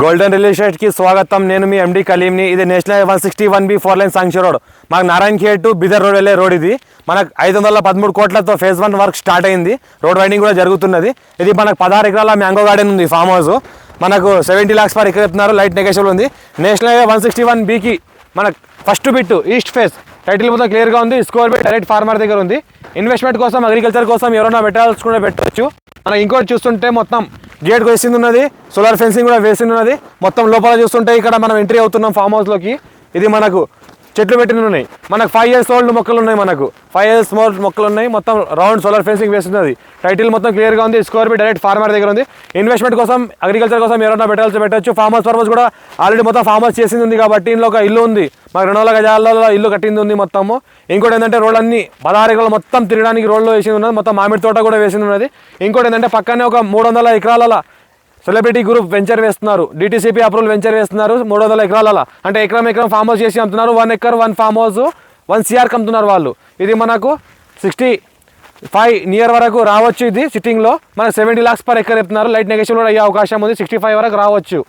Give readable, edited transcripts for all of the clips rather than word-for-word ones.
Golden real estate కి స్వాగతం. నేను మీ ఎండి కలీంని. ఇది national 161B 4 line sanction road. మాకు నారాయణ ఖేడ్ టు బిదర్ రోడ్ వెళ్ళే రోడ్ ఇది. మనకు 513 కోట్లతో ఫేజ్ 1 వర్క్ స్టార్ట్ అయింది. రోడ్ వైండింగ్ కూడా జరుగుతున్నది. ఇది మనకు 16 ఎకరాల మ్యాంగో గార్డెన్ ఉంది. ఫామ్ హౌస్ మనకు 70 lakhs పర్ ఎకర్ చెప్తున్నారు. లైట్ నెగోషియబుల్ ఉంది. నేషనల్ 161Bకి మనకు first bit east face title మొత్తం క్లియర్గా ఉంది. స్కోర్ బిట్ డైరెక్ట్ ఫార్మర్ దగ్గర ఉంది. ఇన్వెస్ట్మెంట్ కోసం అగ్రికల్చర్ కోసం ఎవరైనా పెట్టాల్సుకుంటే పెట్టవచ్చు. మనకి ఇంకోటి చూస్తుంటే మొత్తం గేట్ వేసింది ఉన్నది, సోలార్ ఫెన్సింగ్ కూడా వేసింది ఉన్నది. మొత్తం లోపల చూస్తుంటే ఇక్కడ మనం ఎంట్రీ అవుతున్నాం ఫామ్ హౌస్లోకి. ఇది మనకు చెట్లు పెట్టిన ఉన్నాయి. మనకు 5 years ఓల్డ్ మొక్కలు ఉన్నాయి. మనకు 5 years ఓల్డ్ మొక్కలు ఉన్నాయి. మొత్తం రౌండ్ సోలార్ ఫెన్సింగ్ వేస్తున్నది. టైటిల్ మొత్తం క్లియర్గా ఉంది. స్కోర్ బి డైరెక్ట్ ఫార్మర్ దగ్గర ఉంది. ఇన్వెస్ట్మెంట్ కోసం అగ్రికల్చర్ కోసం ఎవరైనా పెట్టచ్చు. ఫామ్ హౌస్ పర్పస్ కూడా ఆల్రెడీ మొత్తం ఫామ్ హౌస్ చేసింది ఉంది కాబట్టి ఇంట్లో ఒక ఇల్లు ఉంది. మాకు 200 గజాలలో ఇల్లు కట్టింది ఉంది మొత్తము. ఇంకోటి ఏంటంటే రోడ్ అన్ని 16 ఎకరాలు మొత్తం తిరగడానికి రోడ్లో వేసింది ఉన్నది. మొత్తం మామిడి తోట కూడా వేసింది ఉన్నది. ఇంకోటి ఏంటంటే పక్కనే ఒక 300 ఎకరాల సెలబ్రిటీ గ్రూప్ వెంచర్ వేస్తున్నారు. DTCP అప్రూవల్ వెంచర్ వేస్తున్నారు 300 ఎకరాల. అంటే ఎకరం ఫామ్ హౌస్ చేసి అమ్ముతున్నారు. 1 acre 1 ఫామ్ హౌస్ 1 CR అమ్ముతున్నారు వాళ్ళు. ఇది మనకు 65 నియర్ వరకు రావచ్చు. ఇది సిట్టింగ్లో మనకు 70 lakhs పర్ ఎకర్ చెప్తున్నారు. లైట్ నెగోషియబుల్ కూడా అయ్యే అవకాశం ఉంది. 65 వరకు రావచ్చు.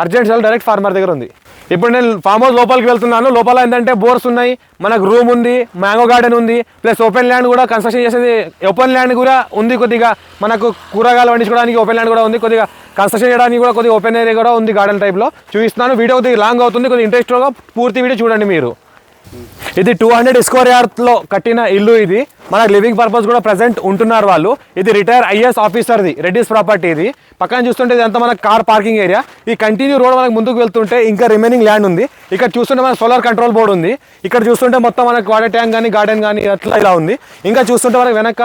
అర్జెంట్ సెల్ డైరెక్ట్ ఫార్మర్ దగ్గర ఉంది. ఇప్పుడు నేను ఫామ్ హౌస్ లోపలికి వెళ్తున్నాను. లోపల ఏంటంటే బోర్స్ ఉన్నాయి, మనకు రూమ్ ఉంది, మ్యాంగో గార్డెన్ ఉంది, ప్లస్ ఓపెన్ ల్యాండ్ కూడా కన్స్ట్రక్షన్ చేసేది ఓపెన్ ల్యాండ్ కూడా ఉంది. కొద్దిగా మనకు కూరగాయలు పండించుకోవడానికి ఓపెన్ ల్యాండ్ కూడా ఉంది. కొద్దిగా కన్స్ట్రక్షన్ చేయడానికి కూడా కొద్దిగా ఓపెన్ ఏరియా కూడా ఉంది. గార్డెన్ టైప్లో చూపిస్తున్నాను. వీడియో కొద్దిగా లాంగ్ అవుతుంది. కొద్దిగా ఇంట్రెస్ట్గా పూర్తి వీడియో చూడండి మీరు. ఇది 200 square yards కట్టిన ఇల్లు. ఇది మనకు లివింగ్ పర్పస్ కూడా ప్రెసెంట్ ఉంటున్నారు వాళ్ళు. ఇది రిటైర్ IAS ఆఫీసర్ది రెడ్డిస్ ప్రాపర్టీ. ఇది పక్కన చూస్తుంటే ఇదంతా మనకు కార్ పార్కింగ్ ఏరియా. ఈ కంటిన్యూ రోడ్ మనకు ముందుకు వెళ్తుంటే ఇంకా రిమైనింగ్ ల్యాండ్ ఉంది. ఇక్కడ చూస్తుంటే మనకు సోలార్ కంట్రోల్ బోర్డు ఉంది. ఇక్కడ చూస్తుంటే మొత్తం మనకు వాటర్ ట్యాంక్ కానీ గార్డెన్ కానీ అట్లా ఇలా ఉంది. ఇంకా చూస్తుంటే మనకు వెనక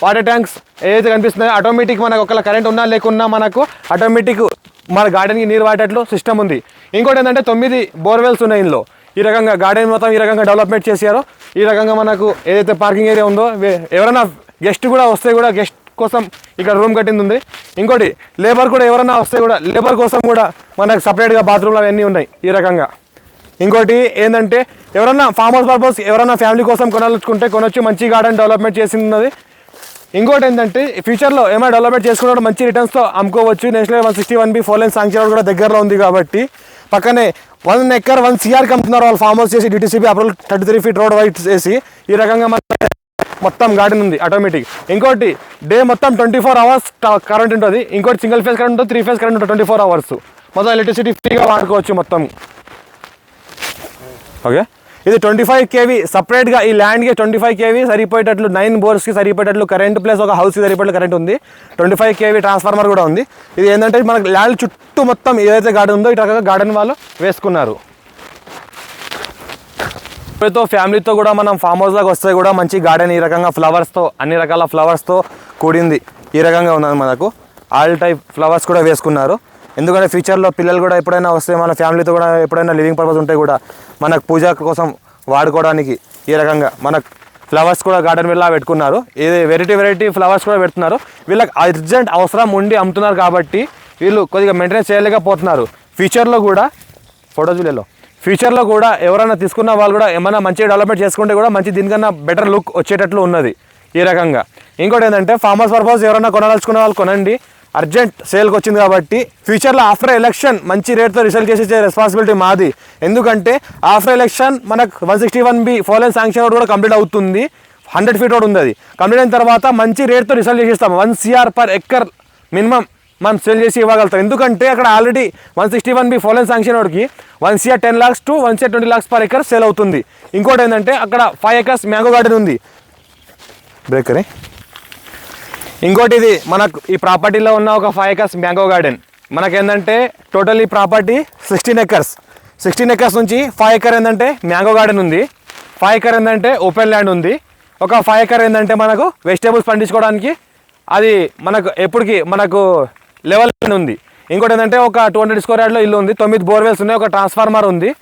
వాటర్ ట్యాంక్స్ ఏదైతే కనిపిస్తున్నాయో ఆటోమేటిక్ మనకు ఒకవేళ కరెంట్ ఉన్నా లేకున్నా మనకు ఆటోమేటిక్ మన గార్డెన్కి నీరు వాడేటట్లు సిస్టమ్ ఉంది. ఇంకోటి ఏంటంటే 9 బోర్వెల్స్ ఉన్నాయి ఇందులో. ఈ రకంగా గార్డెన్ మొత్తం ఈ రకంగా డెవలప్మెంట్ చేశారో. ఈ రకంగా మనకు ఏదైతే పార్కింగ్ ఏరియా ఉందో ఎవరైనా గెస్ట్ కూడా వస్తే కూడా గెస్ట్ కోసం ఇక్కడ రూమ్ కట్టింది ఉంది. ఇంకోటి లేబర్ కూడా ఎవరైనా వస్తే కూడా లేబర్ కోసం కూడా మనకు సపరేట్గా బాత్రూమ్లు అవన్నీ ఉన్నాయి ఈ రకంగా. ఇంకోటి ఏంటంటే ఎవరైనా ఫామ్ హౌస్ పర్పస్ ఎవరైనా ఫ్యామిలీ కోసం కొనాలనుకుంటే కొనొచ్చు. మంచి గార్డెన్ డెవలప్మెంట్ చేసింది ఉన్నది. ఇంకోటి ఏంటంటే ఫ్యూచర్లో ఏమైనా డెవలప్మెంట్ చేసుకున్న మంచి రిటర్న్స్తో అమ్ముకోవచ్చు. National 161B 4 line sanction road కూడా దగ్గరలో ఉంది కాబట్టి పక్కనే 1 acre 1 CR అమ్ముతున్నారు వాళ్ళు ఫామ్ హౌస్ చేసి. DTCP approval 33 feet road white చేసి ఈ రకంగా మొత్తం గార్డెన్ ఉంది ఆటోమేటిక్. ఇంకోటి డే మొత్తం 24 hours కరెంట్ ఉంటుంది. ఇంకోటి సింగిల్ ఫేజ్ కరెంట్ ఉంటుంది, 3 phase కరెంట్ ఉంటుంది 24 hours. మొత్తం ఎలక్ట్రిసిటీ ఫ్రీగా వాడుకోవచ్చు మొత్తం. ఓకే, ఇది 25 kV సపరేట్గా ఈ ల్యాండ్కి 25 kV సరిపోయేటట్లు 9 బోర్స్కి సరిపోయేటట్లు కరెంట్ ప్లస్ ఒక హౌస్కి సరిపోయేట్లు కరెంట్ ఉంది. 25 kV ట్రాన్స్ఫార్మర్ కూడా ఉంది. ఇది ఏంటంటే మనకు ల్యాండ్ చుట్టూ మొత్తం ఏదైతే గార్డెన్ ఉందో ఇట్లా గార్డెన్ వాళ్ళు వేసుకున్నారు. ఫ్యామిలీతో కూడా మనం ఫామ్ హౌస్లోకి వస్తే కూడా మంచి గార్డెన్ ఈ రకంగా ఫ్లవర్స్తో అన్ని రకాల ఫ్లవర్స్తో కూడింది. ఈ రకంగా ఉన్నది. మనకు ఆల్ టైప్ ఫ్లవర్స్ కూడా వేసుకున్నారు. ఎందుకంటే ఫ్యూచర్లో పిల్లలు కూడా ఎప్పుడైనా వస్తే మన ఫ్యామిలీతో కూడా ఎప్పుడైనా లివింగ్ పర్పస్ ఉంటే కూడా మనకు పూజ కోసం వాడుకోవడానికి ఈ రకంగా మనకు ఫ్లవర్స్ కూడా గార్డెన్ వెళ్ళా పెట్టుకున్నారు. ఇది వెరైటీ ఫ్లవర్స్ కూడా పెడుతున్నారు. వీళ్ళకి అర్జెంట్ అవసరం ఉండి అమ్ముతున్నారు కాబట్టి వీళ్ళు కొద్దిగా మెయింటెనెన్స్ చేయలేకపోతున్నారు. ఫ్యూచర్లో కూడా ఎవరైనా తీసుకున్న వాళ్ళు కూడా ఏమైనా మంచిగా డెవలప్మెంట్ చేసుకుంటే కూడా మంచి దీనికన్నా బెటర్ లుక్ వచ్చేటట్లు ఉన్నది ఈ రకంగా. ఇంకోటి ఏంటంటే ఫార్మర్స్ పర్పస్ ఎవరైనా కొనాలనుకున్న వాళ్ళు కొనండి. అర్జెంట్ సేల్కి వచ్చింది కాబట్టి ఫ్యూచర్లో ఆఫ్టర్ ఎలక్షన్ మంచి రేట్తో రిసల్ట్ చేసే రెస్పాన్సిబిలిటీ మాది. ఎందుకంటే ఆఫ్టర్ ఎలక్షన్ మనకు 161B 4 లైన్ శాంక్షన్ రోడ్ కూడా కంప్లీట్ అవుతుంది. 100 feet రోడ్ ఉంది. అది కంప్లీట్ అయిన తర్వాత మంచి రేట్తో రిసల్ట్ చేసేస్తాం. 1 CR పర్ ఎకర్ మినిమం మనం సేల్ చేసి ఇవ్వగలుగుతాం. ఎందుకంటే అక్కడ ఆల్రెడీ 161B 4 లైన్ శాంక్షన్ రోడ్కి 1 CR 10 lakhs to 1 CR 20 lakhs per acre sale అవుతుంది. ఇంకోటి ఏంటంటే అక్కడ 5 acres మ్యాంగో గార్డెన్ ఉంది. బ్రేకరే ఇంకోటి ఇది మనకు ఈ ప్రాపర్టీలో ఉన్న ఒక 5 acres మ్యాంగో గార్డెన్. మనకేంటంటే టోటల్ ఈ ప్రాపర్టీ 16 acres. 16 acres నుంచి 5 acre ఏంటంటే మ్యాంగో గార్డెన్ ఉంది. 5 acre ఏంటంటే ఓపెన్ ల్యాండ్ ఉంది. ఒక 5 acre ఏంటంటే మనకు వెజిటేబుల్స్ పండించుకోవడానికి అది మనకు ఎప్పటికీ మనకు లెవెల్ ఉంది. ఇంకోటి ఏంటంటే ఒక 200 square yard ఇల్లు ఉంది. 9 బోర్వెల్స్ ఉన్నాయి. ఒక ట్రాన్స్ఫార్మర్ ఉంది.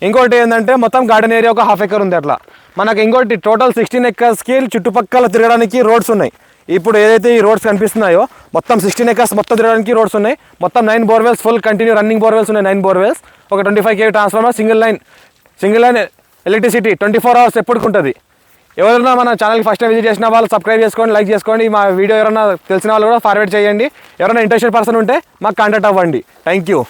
ఇంకోటి ఏంటంటే మొత్తం గార్డెన్ ఏరియా ఒక 1/2 acre ఉంది. అట్లా మనకు ఇంకోటి టోటల్ 16 acresకి చుట్టుపక్కల తిరగడానికి రోడ్స్ ఉన్నాయి. ఇప్పుడు ఏదైతే ఈ రోడ్స్ కనిపిస్తున్నాయో మొత్తం 16 acres మొత్తం తిరగడానికి రోడ్స్ ఉన్నాయి. మొత్తం 9 borewells full continue running borewells ఉన్నాయి. 9 బోర్వెల్స్, ఒక 25 kV transformer, single line electricity 24 hours ఎప్పటికి ఉంటుంది. ఎవరైనా మన ఛానల్కి ఫస్ట్ టైం విజిట్ చేసిన వాళ్ళు సబ్స్క్రైబ్ చేసుకోండి, లైక్ చేసుకోండి. మా వీడియో ఎవరైనా తెలిసిన వాళ్ళు కూడా ఫార్వర్డ్ చేయండి. ఎవరైనా ఇంట్రెస్టెడ్ పర్సన్ ఉంటే మాకు కాంటాక్ట్ అవ్వండి. Thank you.